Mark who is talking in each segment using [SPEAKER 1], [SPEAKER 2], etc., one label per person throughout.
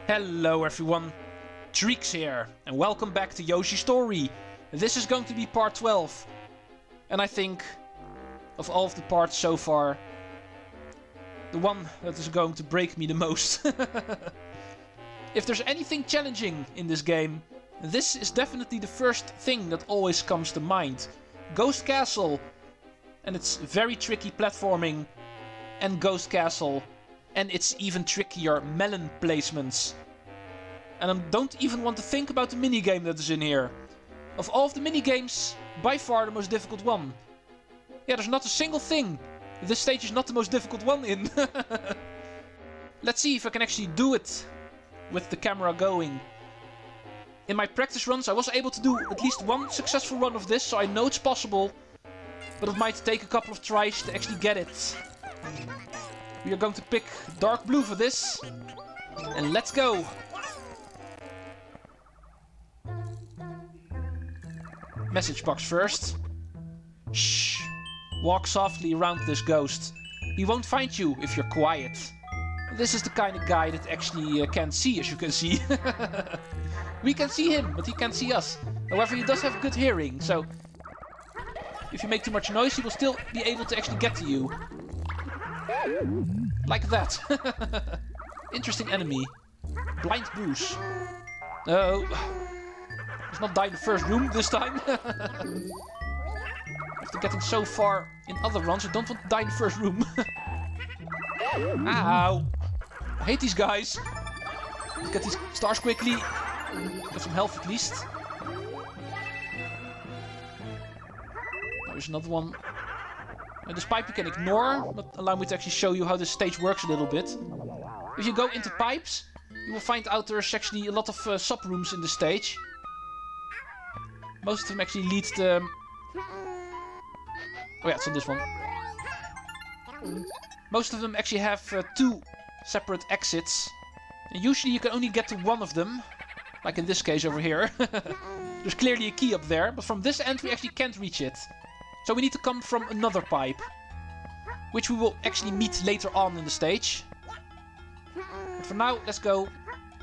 [SPEAKER 1] Hello everyone, Treecks here, and welcome back to Yoshi Story. This is going to be part 12, and I think, of all of the parts so far, the one that is going to break me the most. If there's anything challenging in this game, this is definitely the first thing that always comes to mind. Ghost Castle, and it's very tricky platforming, and Ghost Castle. And it's even trickier melon placements. And I don't even want to think about the minigame that is in here. Of all of the minigames, by far the most difficult one. Yeah, there's not a single thing this stage is not the most difficult one in. Let's see if I can actually do it with the camera going. In my practice runs I was able to do at least one successful run of this, so I know it's possible. But it might take a couple of tries to actually get it. We are going to pick dark blue for this. And let's go! Message box first. Shh! Walk softly around this ghost. He won't find you if you're quiet. This is the kind of guy that actually can't see, as you can see. We can see him, but he can't see us. However, he does have good hearing, so if you make too much noise, he will still be able to actually get to you. Like that. Interesting enemy. Blind Bruce. Oh. Let's not die in the first room this time. After getting so far in other runs, I don't want to die in the first room. Ow. I hate these guys. Let's get these stars quickly. Get some health at least. There's another one. This pipe you can ignore, but allow me to actually show you how this stage works a little bit. If you go into pipes, you will find out there's actually a lot of sub-rooms in the stage. Most of them actually lead to... Oh yeah, it's on this one. Most of them actually have two separate exits. And usually you can only get to one of them. Like in this case over here. There's clearly a key up there, but from this end we actually can't reach it. So we need to come from another pipe, which we will actually meet later on in the stage. But for now, let's go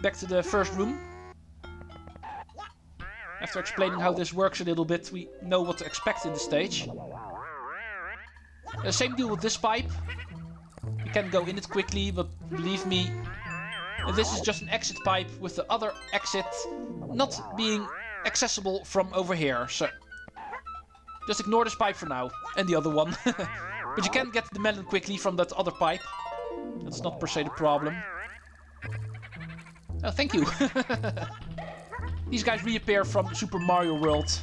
[SPEAKER 1] back to the first room. After explaining how this works a little bit, we know what to expect in the stage. Same deal with this pipe. You can go in it quickly, but believe me, this is just an exit pipe with the other exit not being accessible from over here. So just ignore this pipe for now, and the other one. But you can get the melon quickly from that other pipe. That's not per se the problem. Oh, thank you. These guys reappear from Super Mario World.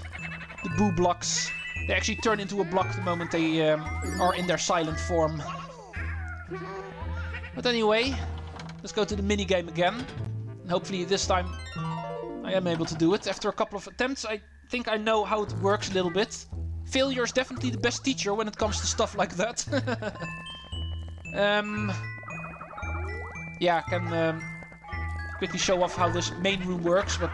[SPEAKER 1] The boo blocks. They actually turn into a block the moment they are in their silent form. But anyway, let's go to the minigame again. And hopefully this time I am able to do it. After a couple of attempts, I think I know how it works a little bit. Failure is definitely the best teacher when it comes to stuff like that. Yeah, I can quickly show off how this main room works, but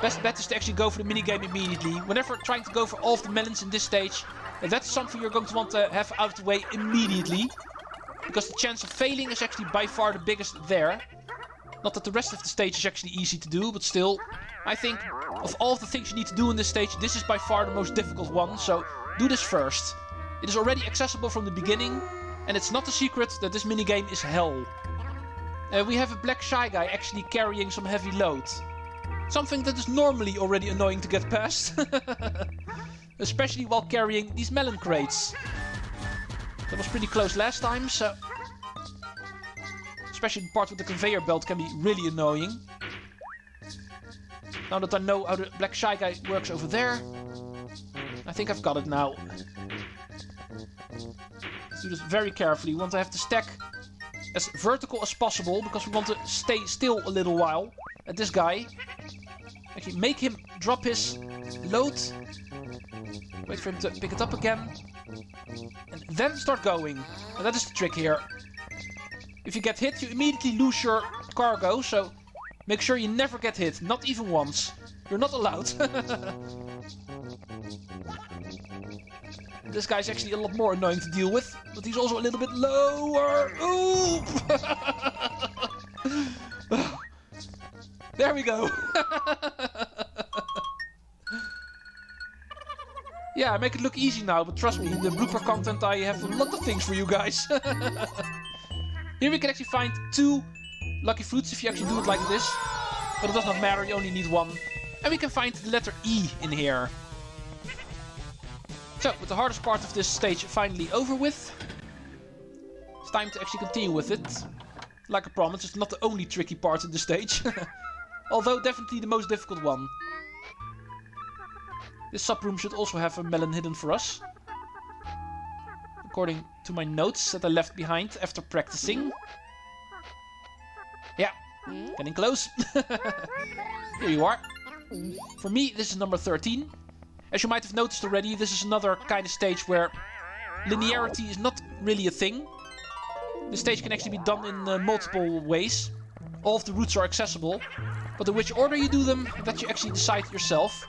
[SPEAKER 1] best bet is to actually go for the minigame immediately. Whenever trying to go for all of the melons in this stage, that's something you're going to want to have out of the way immediately. Because the chance of failing is actually by far the biggest there. Not that the rest of the stage is actually easy to do, but still, I think of all of the things you need to do in this stage, this is by far the most difficult one, so do this first. It is already accessible from the beginning, and it's not a secret that this minigame is hell. We have a black shy guy actually carrying some heavy load. Something that is normally already annoying to get past. Especially while carrying these melon crates. That was pretty close last time, so... Especially the part with the conveyor belt can be really annoying. Now that I know how the black shy guy works over there, I think I've got it now. Let's do this very carefully. We want to have the stack as vertical as possible, because we want to stay still a little while at this guy. Actually, make him drop his load. Wait for him to pick it up again. And then start going. And that is the trick here. If you get hit, you immediately lose your cargo, so make sure you never get hit, not even once. You're not allowed. This guy's actually a lot more annoying to deal with, but he's also a little bit lower. Ooh! There we go. Yeah, I make it look easy now, but trust me, in the blooper content I have a lot of things for you guys. Here we can actually find 2 lucky fruits if you actually do it like this. But it does not matter, you only need 1. And we can find the letter E in here. So, with the hardest part of this stage finally over with, it's time to actually continue with it. Like I promised, it's not the only tricky part in the stage. Although definitely the most difficult one. This sub-room should also have a melon hidden for us. According to my notes that I left behind after practicing. Yeah, getting close. Here you are. For me, this is number 13. As you might have noticed already, this is another kind of stage where linearity is not really a thing. The stage can actually be done in multiple ways. All of the routes are accessible, but in which order you do them, that you actually decide yourself.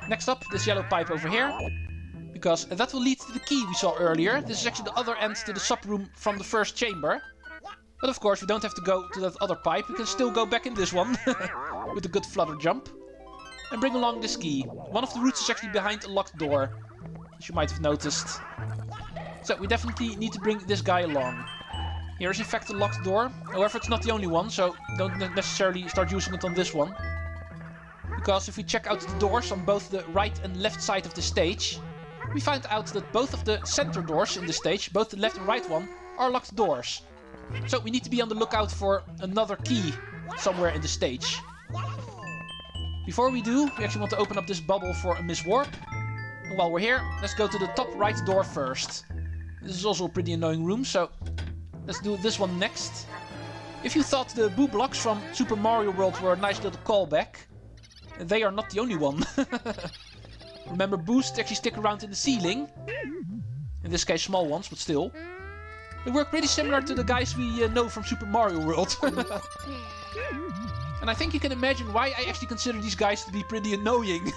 [SPEAKER 1] Next up, this yellow pipe over here, because that will lead to the key we saw earlier. This is actually the other end to the sub-room from the first chamber. But of course, we don't have to go to that other pipe. We can still go back in this one with a good flutter jump. And bring along this key. One of the routes is actually behind a locked door, as you might have noticed. So we definitely need to bring this guy along. Here is in fact a locked door. However, it's not the only one, so don't necessarily start using it on this one. Because if we check out the doors on both the right and left side of the stage, we find out that both of the center doors in the stage, both the left and right one, are locked doors. So we need to be on the lookout for another key somewhere in the stage. Before we do, we actually want to open up this bubble for a Miss Warp. And while we're here, let's go to the top right door first. This is also a pretty annoying room, so let's do this one next. If you thought the boo blocks from Super Mario World were a nice little callback, they are not the only one. Remember, boosts actually stick around in the ceiling. In this case, small ones, but still. They work pretty similar to the guys we know from Super Mario World. And I think you can imagine why I actually consider these guys to be pretty annoying.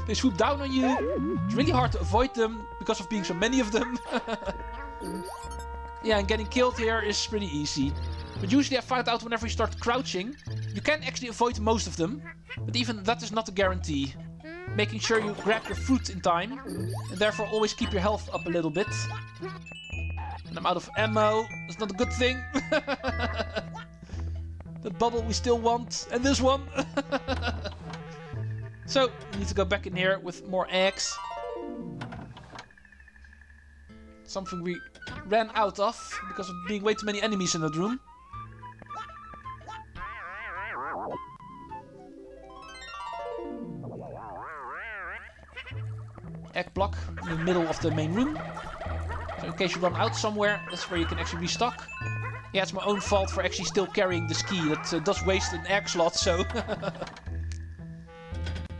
[SPEAKER 1] They swoop down on you. It's really hard to avoid them because of being so many of them. Yeah, and getting killed here is pretty easy. But usually I find out whenever you start crouching, you can actually avoid most of them. But even that is not a guarantee. Making sure you grab your fruit in time, and therefore always keep your health up a little bit. And I'm out of ammo. That's not a good thing. The bubble we still want, and this one. So, we need to go back in here with more eggs. Something we ran out of because of being way too many enemies in that room. Egg block in the middle of the main room. So in case you run out somewhere, that's where you can actually restock. Yeah, it's my own fault for actually still carrying this key. That does waste an egg slot, so...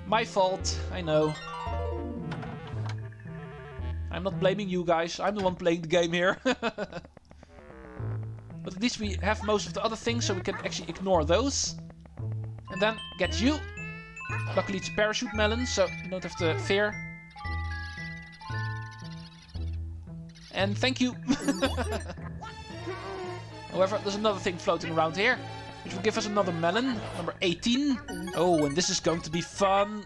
[SPEAKER 1] My fault, I know. I'm not blaming you guys, I'm the one playing the game here. But at least we have most of the other things, so we can actually ignore those. And then get you. Luckily it's a parachute melon, so you don't have to fear. And thank you. However, there's another thing floating around here, which will give us another melon, number 18. Oh, and this is going to be fun.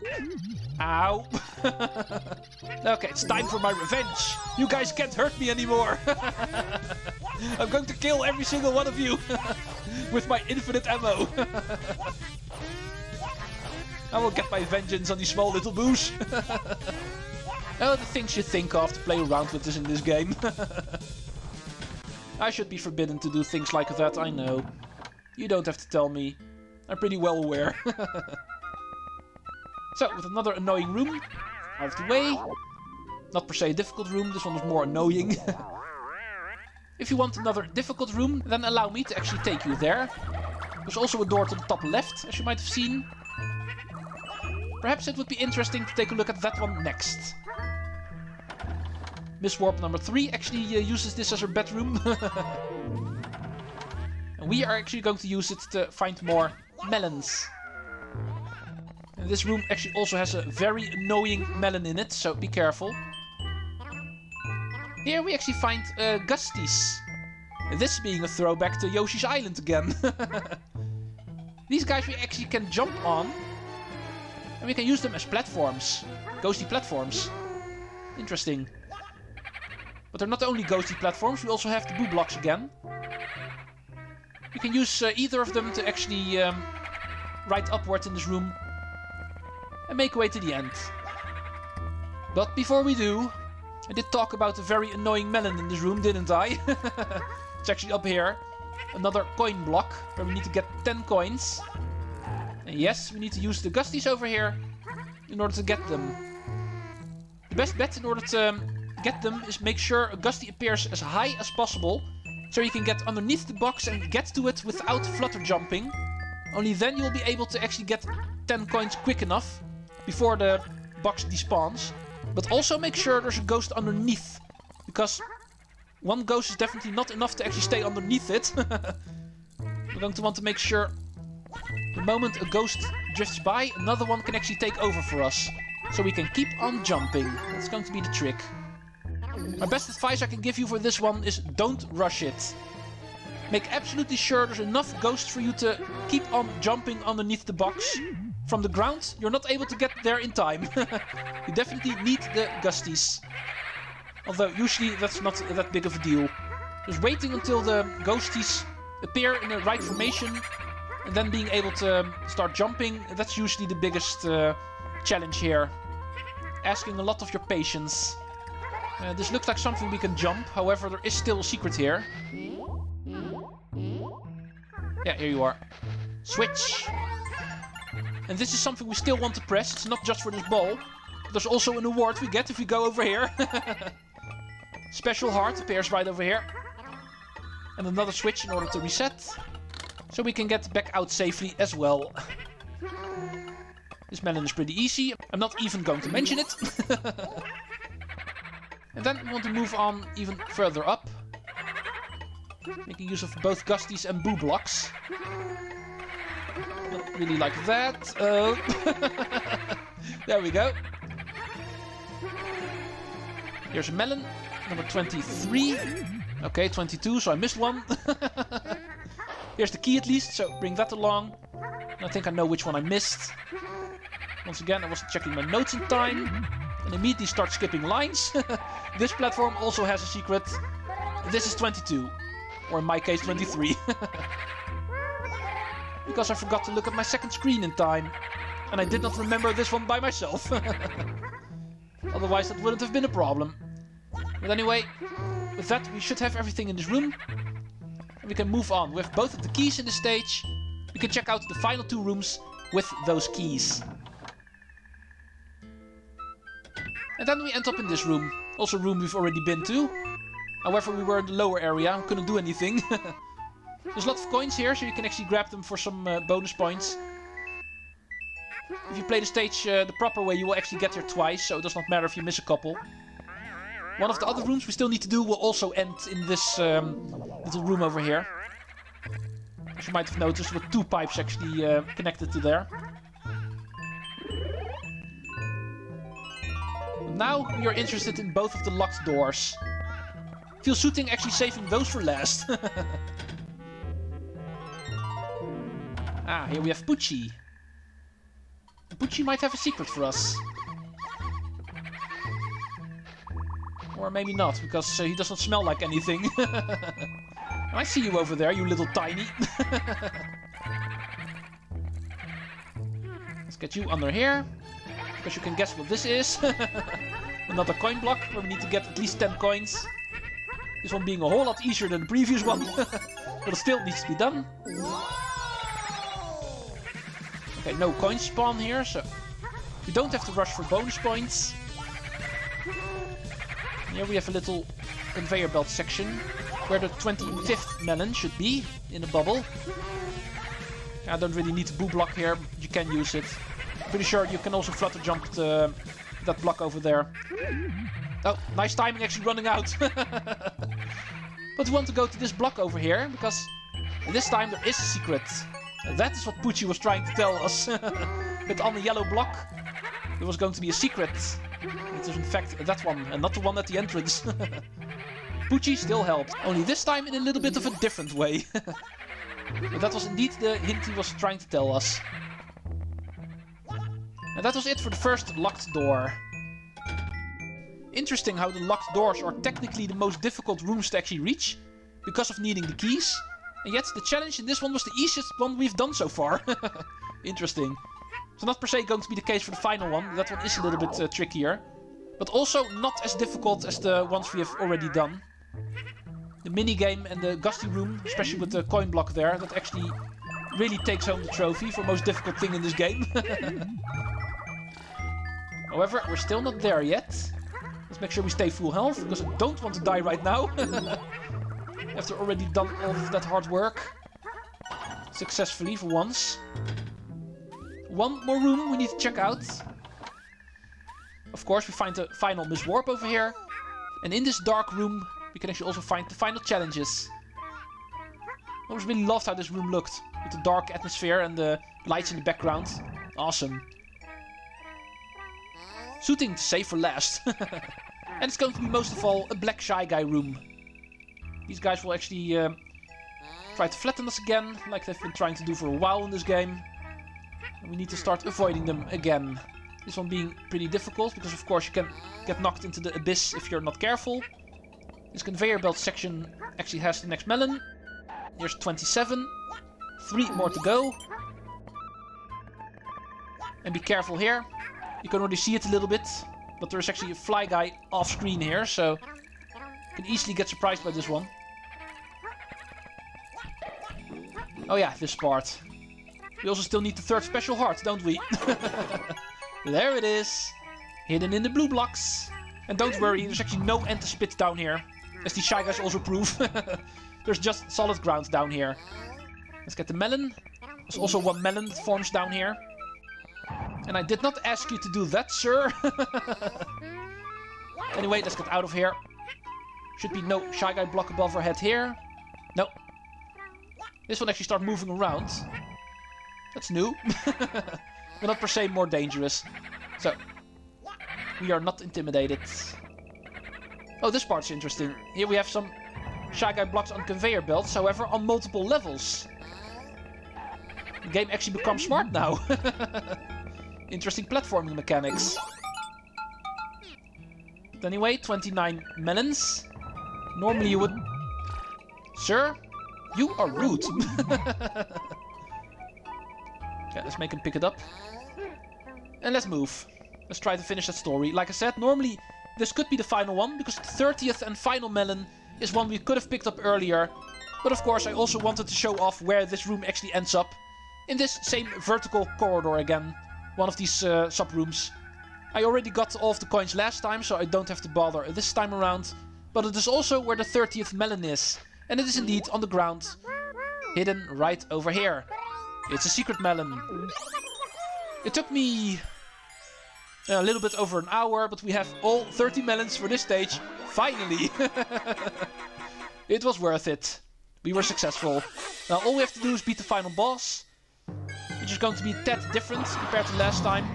[SPEAKER 1] Ow. Okay, it's time for my revenge. You guys can't hurt me anymore. I'm going to kill every single one of you with my infinite ammo. I will get my vengeance on these small little boos. Oh, the things you think of to play around with this in this game. I should be forbidden to do things like that, I know. You don't have to tell me. I'm pretty well aware. So, with another annoying room out of the way. Not per se a difficult room, this one was more annoying. If you want another difficult room, then allow me to actually take you there. There's also a door to the top left, as you might have seen. Perhaps it would be interesting to take a look at that one next. Miss Warp number 3 actually uses this as her bedroom. And we are actually going to use it to find more melons. And this room actually also has a very annoying melon in it, so be careful. Here we actually find Gusties. This being a throwback to Yoshi's Island again. These guys we actually can jump on. And we can use them as platforms. Ghosty platforms. Interesting. But they're not only ghosty platforms, we also have the boo blocks again. You can use either of them to actually ride upward in this room. And make way to the end. But before we do, I did talk about a very annoying melon in this room, didn't I? It's actually up here. Another coin block, where we need to get 10 coins. And yes, we need to use the gusties over here in order to get them. The best bet in order to get them is make sure a gusty appears as high as possible, so you can get underneath the box and get to it without flutter jumping. Only then you'll be able to actually get 10 coins quick enough before the box despawns. But also make sure there's a ghost underneath, because one ghost is definitely not enough to actually stay underneath it. We're going to want to make sure the moment a ghost drifts by, another one can actually take over for us. So we can keep on jumping. That's going to be the trick. My best advice I can give you for this one is don't rush it. Make absolutely sure there's enough ghosts for you to keep on jumping underneath the box. From the ground, you're not able to get there in time. You definitely need the gusties. Although usually that's not that big of a deal. Just waiting until the ghosties appear in the right formation and then being able to start jumping, that's usually the biggest challenge here. Asking a lot of your patience. This looks like something we can jump, however there is still a secret here. Yeah, here you are. Switch. And this is something we still want to press, it's not just for this ball. There's also an award we get if we go over here. Special heart appears right over here. And another switch in order to reset. So we can get back out safely as well. This melon is pretty easy. I'm not even going to mention it. And then we want to move on even further up. Making use of both gusties and boo blocks. Not really like that. Oh. There we go. Here's a melon. Number 23. Okay, 22, so I missed one. Here's the key at least, so bring that along. I think I know which one I missed. Once again, I wasn't checking my notes in time. And immediately start skipping lines. This platform also has a secret. This is 22. Or in my case, 23. Because I forgot to look at my second screen in time. And I did not remember this one by myself. Otherwise, that wouldn't have been a problem. But anyway, with that, we should have everything in this room. And we can move on. With both of the keys in the stage, we can check out the final 2 rooms with those keys. And then we end up in this room. Also a room we've already been to. However, we were in the lower area, we couldn't do anything. There's lots of coins here, so you can actually grab them for some bonus points. If you play the stage the proper way, you will actually get here twice, so it does not matter if you miss a couple. One of the other rooms we still need to do will also end in this little room over here. As you might have noticed, with 2 pipes actually connected to there. Now we are interested in both of the locked doors. Feels suiting actually saving those for last. Ah, here we have Pucci. Pucci might have a secret for us. Or maybe not, because he does not smell like anything. I see you over there, you little tiny. Let's get you under here. Because you can guess what this is. Another coin block, where we need to get at least 10 coins. This one being a whole lot easier than the previous one. But it still needs to be done. Okay, no coins spawn here, so we don't have to rush for bonus points. Here we have a little conveyor belt section, where the 25th melon should be, in a bubble. I don't really need to boo block here, but you can use it. Pretty sure you can also flutter jump that block over there. Oh, nice timing actually running out. But we want to go to this block over here, because this time there is a secret. That is what Pucci was trying to tell us. But on the yellow block, there was going to be a secret. It is in fact that one, and not the one at the entrance. Poochie still helped, only this time in a little bit of a different way. But that was indeed the hint he was trying to tell us. And that was it for the first locked door. Interesting how the locked doors are technically the most difficult rooms to actually reach, because of needing the keys. And yet the challenge in this one was the easiest one we've done so far. Interesting. So not per se going to be the case for the final one. That one is a little bit trickier. But also not as difficult as the ones we have already done. The minigame and the gusty room, especially with the coin block there, that actually really takes home the trophy for most difficult thing in this game. However, we're still not there yet. Let's make sure we stay full health, because I don't want to die right now. After already done all of that hard work. Successfully for once. One more room we need to check out. Of course, we find the final Miss Warp over here. And in this dark room, we can actually also find the final challenges. I always really loved how this room looked. With the dark atmosphere and the lights in the background. Awesome. Suiting to save for last. And it's going to be most of all a black shy guy room. These guys will actually try to flatten us again, like they've been trying to do for a while in this game. And we need to start avoiding them again. This one being pretty difficult, because of course you can get knocked into the abyss if you're not careful. This conveyor belt section actually has the next melon. Here's 27. 3 more to go. And be careful here. You can already see it a little bit, but there's actually a fly guy off screen here, so you can easily get surprised by this one. Oh yeah, this part. We also still need the third special heart, don't we? There it is. Hidden in the blue blocks. And don't worry, there's actually no end to spit down here. As these shy guys also prove. There's just solid ground down here. Let's get the melon. There's also one melon that forms down here. And I did not ask you to do that, sir. Anyway, let's get out of here. Should be no shy guy block above our head here. No. This will actually start moving around. That's new. But not per se more dangerous. So, we are not intimidated. Oh, this part's interesting. Here we have some shy guy blocks on conveyor belts, however, on multiple levels. The game actually becomes smart now. Interesting platforming mechanics. But anyway, 29 melons. Normally you would... Sir, you are rude. Yeah, let's make him pick it up. And let's move. Let's try to finish that story. Like I said, normally this could be the final one, because the 30th and final melon is one we could have picked up earlier. But of course, I also wanted to show off where this room actually ends up. In this same vertical corridor again. One of these sub-rooms. I already got all of the coins last time, so I don't have to bother this time around. But it is also where the 30th melon is. And it is indeed on the ground. Hidden right over here. It's a secret melon. It took me a little bit over an hour, but we have all 30 melons for this stage. Finally! It was worth it. We were successful. Now all we have to do is beat the final boss. Which is going to be a tad different compared to last time.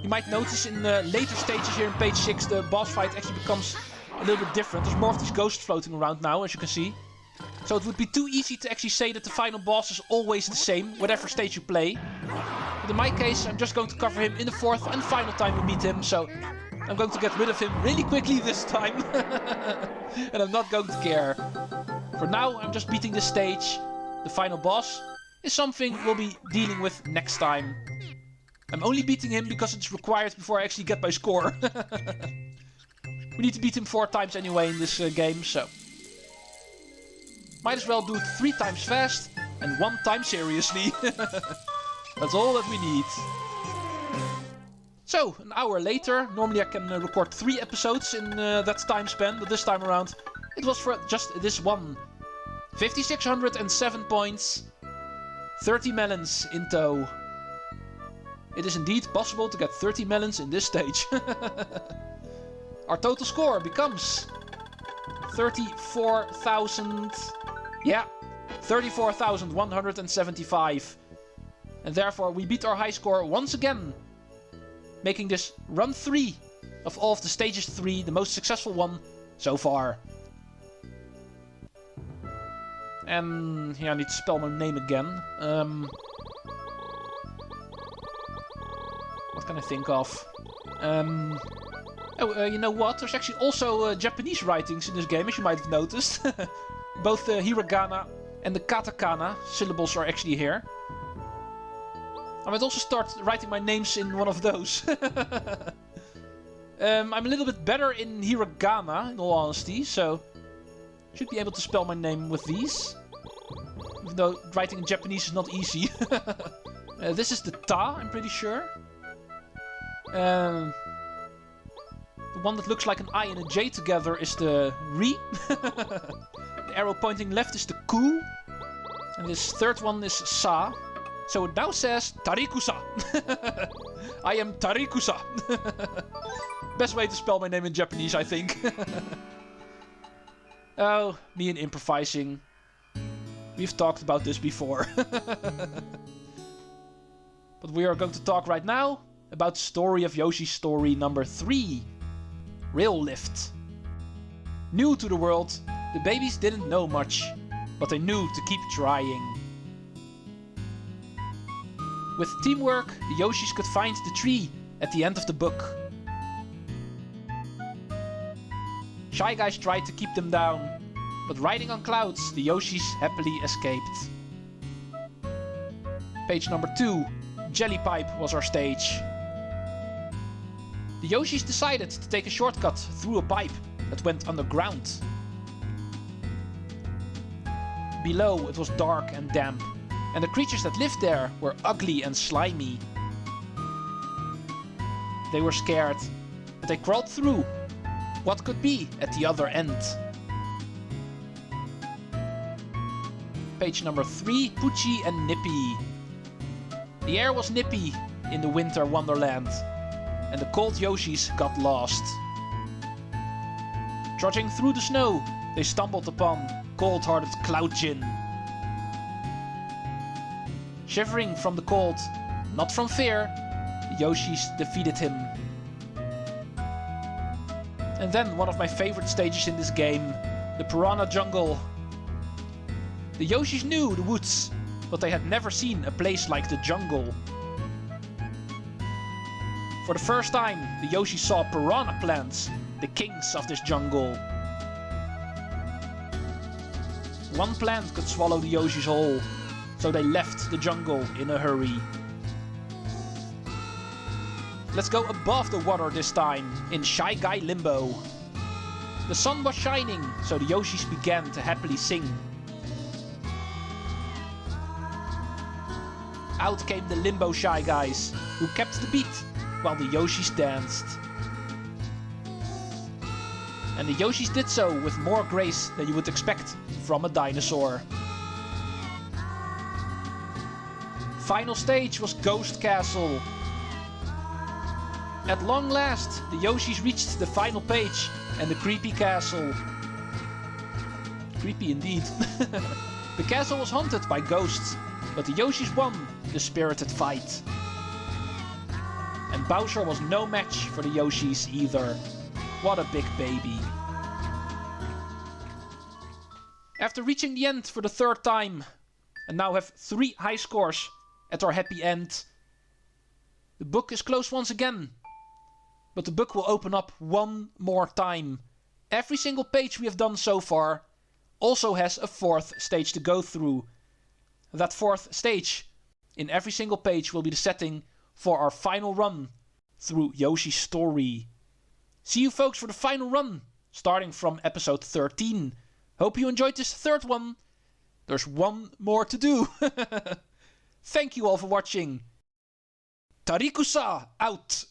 [SPEAKER 1] You might notice in the later stages here in page 6 the boss fight actually becomes a little bit different. There's more of these ghosts floating around now, as you can see. So it would be too easy to actually say that the final boss is always the same, whatever stage you play. But in my case, I'm just going to cover him in the 4th and final time we meet him, so I'm going to get rid of him really quickly this time. And I'm not going to care. For now, I'm just beating this stage. The final boss is something we'll be dealing with next time. I'm only beating him because it's required before I actually get my score. We need to beat him 4 times anyway in this game, so... Might as well do it 3 times fast and 1 time seriously. That's all that we need. So, an hour later. Normally I can record 3 episodes in that time span, but this time around it was for just this one. 5,607 points. 30 melons in tow. It is indeed possible to get 30 melons in this stage. Our total score becomes 34,000... Yeah, 34,175. And therefore we beat our high score once again. Making this run 3 of all of the stages 3 the most successful one so far. And here I need to spell my name again. What can I think of? You know what? There's actually also Japanese writings in this game, as you might have noticed. Both the hiragana and the katakana syllables are actually here. I might also start writing my names in one of those. I'm a little bit better in hiragana, in all honesty, so should be able to spell my name with these. Even though writing in Japanese is not easy. This is the ta, I'm pretty sure. The one that looks like an I and a J together is the ri. The arrow pointing left is the ku. And this third one is sa. So it now says Tarikusa. I am Tarikusa. Best way to spell my name in Japanese, I think. Oh, me and improvising. We've talked about this before. But we are going to talk right now about the story of Yoshi Story number 3. Rail Lift. New to the world, the babies didn't know much, but they knew to keep trying. With teamwork, the Yoshis could find the tree at the end of the book. Shy Guys tried to keep them down, but riding on clouds, the Yoshis happily escaped. Page number 2, Jelly Pipe was our stage. The Yoshis decided to take a shortcut through a pipe that went underground. Below it was dark and damp, and the creatures that lived there were ugly and slimy. They were scared, but they crawled through. What could be at the other end? Page number 3, Poochie and Nippy. The air was nippy in the winter wonderland, and the cold Yoshis got lost. Trudging through the snow, they stumbled upon cold-hearted Cloudjin. Shivering from the cold, not from fear, the Yoshis defeated him. And then one of my favorite stages in this game, the Piranha Jungle. The Yoshis knew the woods, but they had never seen a place like the jungle. For the first time, the Yoshis saw piranha plants, the kings of this jungle. One plant could swallow the Yoshis whole, so they left the jungle in a hurry. Let's go above the water this time, in Shy Guy Limbo. The sun was shining, so the Yoshis began to happily sing. Out came the Limbo Shy Guys, who kept the beat while the Yoshis danced. And the Yoshis did so with more grace than you would expect from a dinosaur. Final stage was Ghost Castle. At long last, the Yoshis reached the final page and the creepy castle. Creepy indeed. The castle was haunted by ghosts, but the Yoshis won the spirited fight. And Bowser was no match for the Yoshis either. What a big baby. After reaching the end for the third time, and now have 3 high scores at our happy end, the book is closed once again. But the book will open up one more time. Every single page we have done so far also has a 4th stage to go through. That 4th stage in every single page will be the setting for our final run through Yoshi Story. See you folks for the final run, starting from episode 13. Hope you enjoyed this 3rd one. There's one more to do. Thank you all for watching. Tarikusa out!